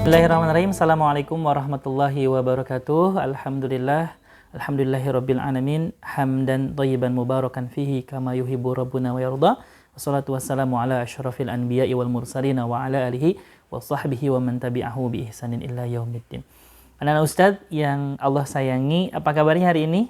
Bismillahirrahmanirrahim. Assalamualaikum warahmatullahi wabarakatuh. Alhamdulillahirabbil alamin. Hamdan thayyiban mubarakan fihi kama yuhibbu rabbuna wa yarda. Wassalatu wassalamu ala asyrafil anbiya'i wal mursalin wa ala alihi wa sahbihi wa man tabi'ahu bi ihsanin illa yaumiddin. Anak-anak Ustadz yang Allah sayangi, apa kabarnya hari ini?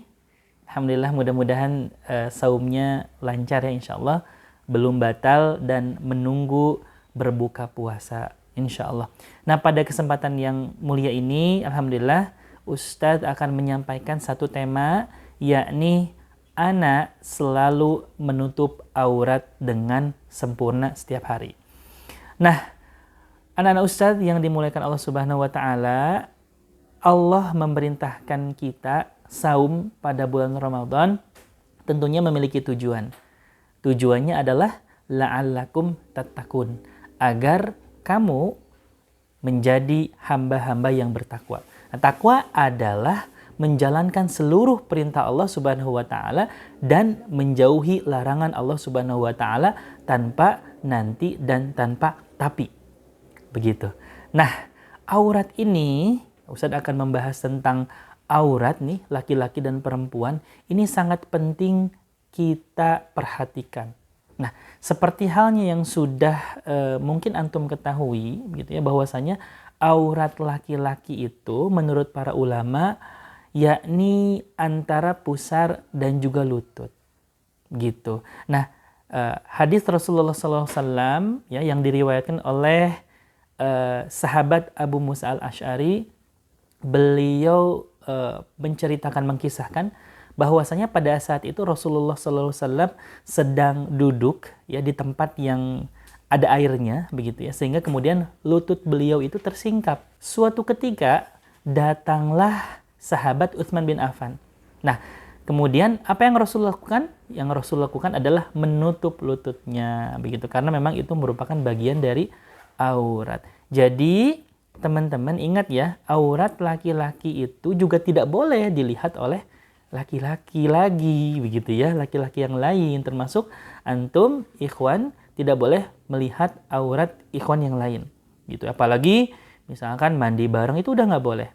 Alhamdulillah, mudah-mudahan saumnya lancar ya insyaallah. Belum batal dan menunggu berbuka puasa insyaallah. Nah, pada kesempatan yang mulia ini, alhamdulillah, Ustadz akan menyampaikan satu tema, yakni anak selalu menutup aurat dengan sempurna setiap hari. Nah, anak-anak Ustadz yang dimuliakan Allah Subhanahu wa taala, Allah memerintahkan kita saum pada bulan Ramadan tentunya memiliki tujuan. Tujuannya adalah la'allakum tattaqun, agar kamu menjadi hamba-hamba yang bertakwa. Nah, takwa adalah menjalankan seluruh perintah Allah Subhanahu wa taala dan menjauhi larangan Allah Subhanahu wa taala tanpa nanti dan tanpa tapi. Begitu. Nah, aurat ini Ustadz akan membahas tentang aurat nih, laki-laki dan perempuan. Ini sangat penting kita perhatikan. Nah, seperti halnya yang sudah mungkin antum ketahui gitu ya, bahwasanya aurat laki-laki itu menurut para ulama yakni antara pusar dan juga lutut. Gitu. Nah, hadis Rasulullah SAW ya, yang diriwayatkan oleh sahabat Abu Musa al-Asy'ari, beliau menceritakan, mengkisahkan bahwasanya pada saat itu Rasulullah SAW sedang duduk ya di tempat yang ada airnya begitu ya, sehingga kemudian lutut beliau itu tersingkap. Suatu ketika datanglah sahabat Utsman bin Affan. Nah, kemudian apa yang Rasul lakukan? Yang Rasul lakukan adalah menutup lututnya begitu, karena memang itu merupakan bagian dari aurat. Jadi teman-teman ingat ya, aurat laki-laki itu juga tidak boleh dilihat oleh laki-laki lagi begitu ya, laki-laki yang lain, termasuk antum ikhwan tidak boleh melihat aurat ikhwan yang lain gitu. Apalagi misalkan mandi bareng itu udah nggak boleh,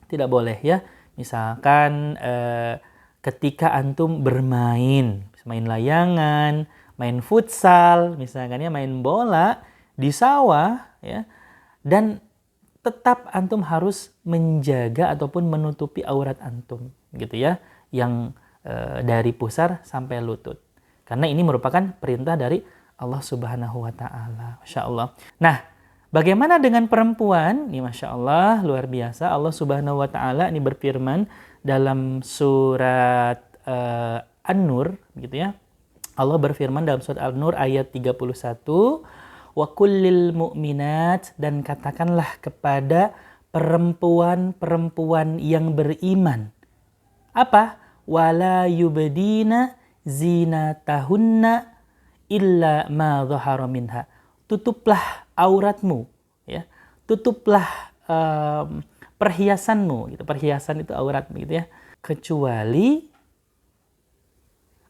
tidak boleh ya. Misalkan ketika antum bermain, main layangan, main futsal misalkan ya, main bola di sawah ya, dan tetap antum harus menjaga ataupun menutupi aurat antum gitu ya, yang dari pusar sampai lutut, karena ini merupakan perintah dari Allah Subhanahu wa taala. Masya Allah. Nah, bagaimana dengan perempuan? Ini Masya Allah, luar biasa. Allah Subhanahu wa taala ini berfirman dalam surat An-Nur gitu ya. Allah berfirman dalam surat An-Nur ayat 31, wa kullil mu'minat, dan katakanlah kepada perempuan-perempuan yang beriman. Apa? Wala yubdina zinatahunna illa ma dhahara minha. Tutuplah auratmu ya. Tutuplah perhiasanmu gitu. Perhiasan itu aurat gitu ya. Kecuali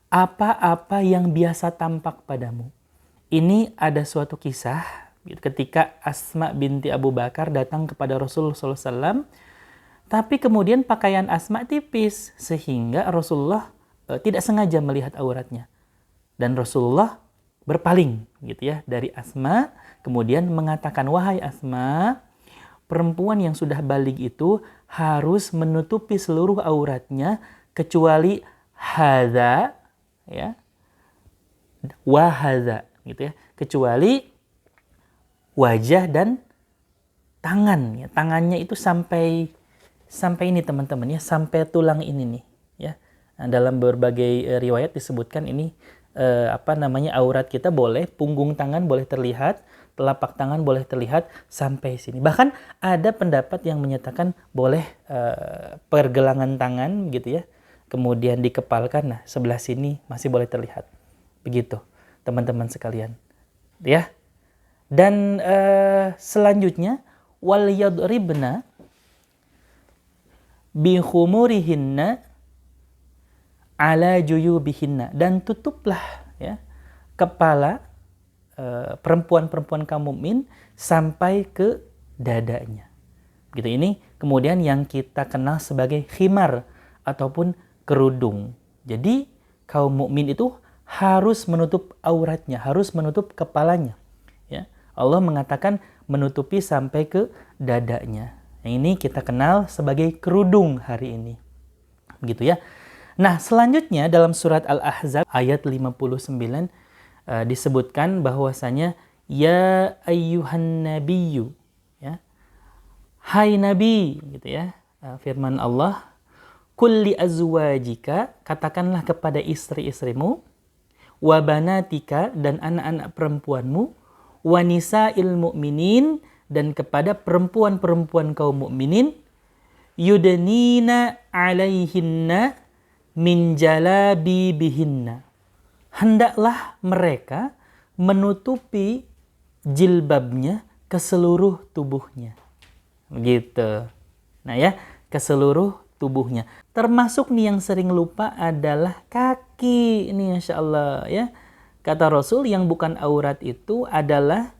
apa-apa yang biasa tampak padamu. Ini ada suatu kisah gitu, ketika Asma binti Abu Bakar datang kepada Rasulullah SAW, tapi kemudian pakaian Asma tipis sehingga Rasulullah tidak sengaja melihat auratnya, dan Rasulullah berpaling gitu ya dari Asma, kemudian mengatakan, wahai Asma, perempuan yang sudah baligh itu harus menutupi seluruh auratnya kecuali hadza ya, wahadza gitu ya, kecuali wajah dan tangan ya. Tangannya itu sampai ini teman-teman ya, sampai tulang ini nih ya. Nah, dalam berbagai riwayat disebutkan ini aurat kita boleh, punggung tangan boleh terlihat, telapak tangan boleh terlihat sampai sini. Bahkan ada pendapat yang menyatakan boleh pergelangan tangan gitu ya, kemudian dikepalkan, nah sebelah sini masih boleh terlihat. Begitu teman-teman sekalian ya. Dan selanjutnya wal yadribna bi khumurihinna ala juyubihinna, dan tutuplah ya kepala perempuan-perempuan kaum mukmin sampai ke dadanya. Gitu, ini kemudian yang kita kenal sebagai khimar ataupun kerudung. Jadi kaum mukmin itu harus menutup auratnya, harus menutup kepalanya. Ya, Allah mengatakan menutupi sampai ke dadanya. Nah, ini kita kenal sebagai kerudung hari ini. Begitu ya. Nah, selanjutnya dalam surat Al-Ahzab ayat 59 disebutkan bahwasanya ya ayyuhan nabiyyu, ya. Hai nabi, gitu ya. Firman Allah, kulli azwajika, katakanlah kepada istri-istrimu, wa banatika, dan anak-anak perempuanmu, wa nisa'il mu'minin, dan kepada perempuan-perempuan kaum mukminin, yudnina alaihinna min jalabibihinna. Hendaklah mereka menutupi jilbabnya ke seluruh tubuhnya. Begitu. Nah ya, ke seluruh tubuhnya. Termasuk nih yang sering lupa adalah kaki. Ini Masya Allah ya. Kata Rasul, yang bukan aurat itu adalah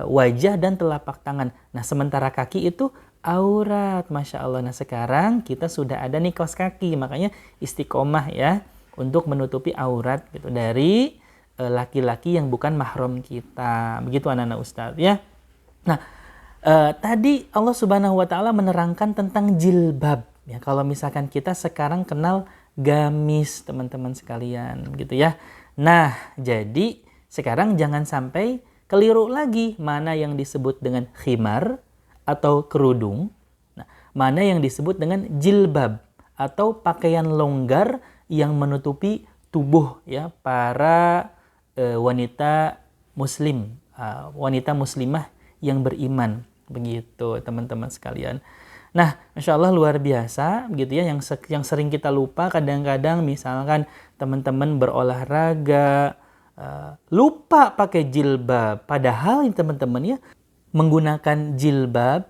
wajah dan telapak tangan. Nah, sementara kaki itu aurat. Masya Allah. Nah, sekarang kita sudah ada nih kaos kaki. Makanya istiqomah ya, untuk menutupi aurat gitu dari laki-laki yang bukan mahram kita. Begitu anak-anak Ustadz ya. Nah, tadi Allah Subhanahu wa taala menerangkan tentang jilbab. Ya, kalau misalkan kita sekarang kenal gamis, teman-teman sekalian, gitu ya. Nah, jadi sekarang jangan sampai keliru lagi mana yang disebut dengan khimar atau kerudung, nah, mana yang disebut dengan jilbab atau pakaian longgar yang menutupi tubuh ya para wanita muslim, wanita muslimah yang beriman. Begitu teman-teman sekalian. Nah, Masya Allah luar biasa gitu ya, yang sering kita lupa kadang-kadang, misalkan teman-teman berolahraga lupa pakai jilbab, padahal teman-teman ya, menggunakan jilbab,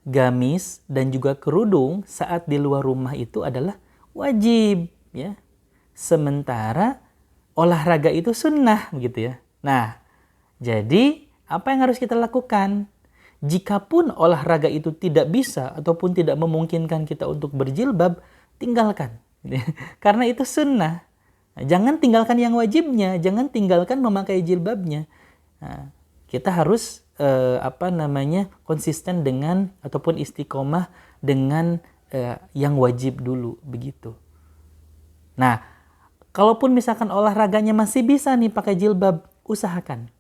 gamis, dan juga kerudung saat di luar rumah itu adalah wajib ya. Sementara olahraga itu sunnah gitu ya. Nah, jadi apa yang harus kita lakukan? Jikapun olahraga itu tidak bisa ataupun tidak memungkinkan kita untuk berjilbab, tinggalkan. Karena itu sunnah. Nah, jangan tinggalkan yang wajibnya, jangan tinggalkan memakai jilbabnya. Nah, kita harus konsisten dengan ataupun istiqomah dengan yang wajib dulu, begitu. Nah, kalaupun misalkan olahraganya masih bisa nih pakai jilbab, usahakan.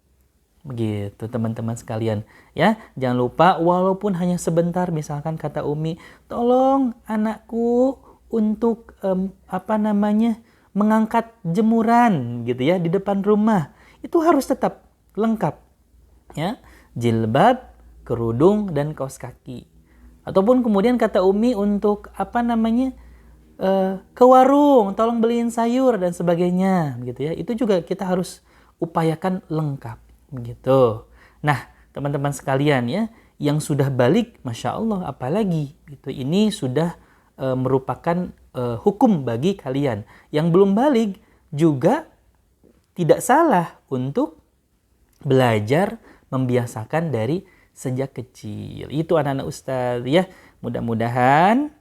Begitu teman-teman sekalian ya. Jangan lupa walaupun hanya sebentar, misalkan kata Umi, tolong anakku untuk mengangkat jemuran gitu ya di depan rumah. Itu harus tetap lengkap ya. Jilbab, kerudung, dan kaos kaki. Ataupun kemudian kata Umi untuk ke warung, tolong beliin sayur dan sebagainya gitu ya. Itu juga kita harus upayakan lengkap. Begitu. Nah, teman-teman sekalian ya, yang sudah balik, Masya Allah, apalagi gitu. Ini sudah merupakan hukum bagi kalian. Yang belum balik juga tidak salah untuk belajar membiasakan dari sejak kecil. Itu anak-anak Ustadz ya. Mudah-mudahan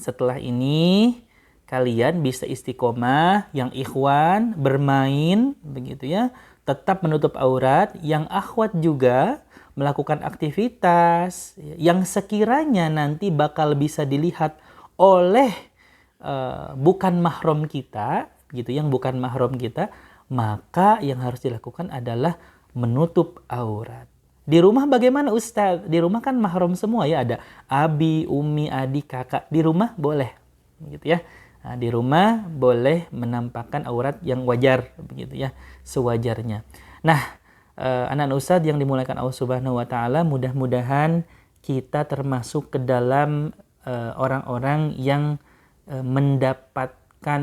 setelah ini kalian bisa istiqomah, yang ikhwan bermain begitu ya, tetap menutup aurat, yang akhwat juga melakukan aktivitas yang sekiranya nanti bakal bisa dilihat oleh bukan mahram kita, gitu, yang bukan mahram kita, maka yang harus dilakukan adalah menutup aurat. Di rumah bagaimana Ustadz? Di rumah kan mahram semua ya, ada abi, umi, adik, kakak. Di rumah boleh, gitu ya. Nah, di rumah boleh menampakkan aurat yang wajar, begitu ya, sewajarnya. Nah, anak-anak Ustadz yang dimuliakan Allah Subhanahu wa taala, mudah-mudahan kita termasuk ke dalam orang-orang yang mendapatkan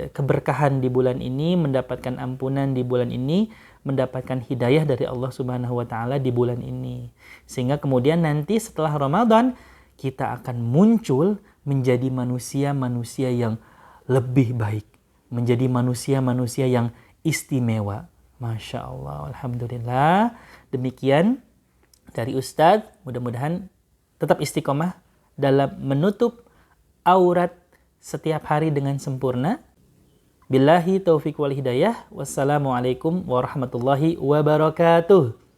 keberkahan di bulan ini, mendapatkan ampunan di bulan ini, mendapatkan hidayah dari Allah Subhanahu wa taala di bulan ini. Sehingga kemudian nanti setelah Ramadan kita akan muncul menjadi manusia-manusia yang lebih baik, menjadi manusia-manusia yang istimewa. Masya Allah, alhamdulillah. Demikian dari Ustadz. Mudah-mudahan tetap istiqomah dalam menutup aurat setiap hari dengan sempurna. Billahi taufiq wal hidayah. Wassalamualaikum warahmatullahi wabarakatuh.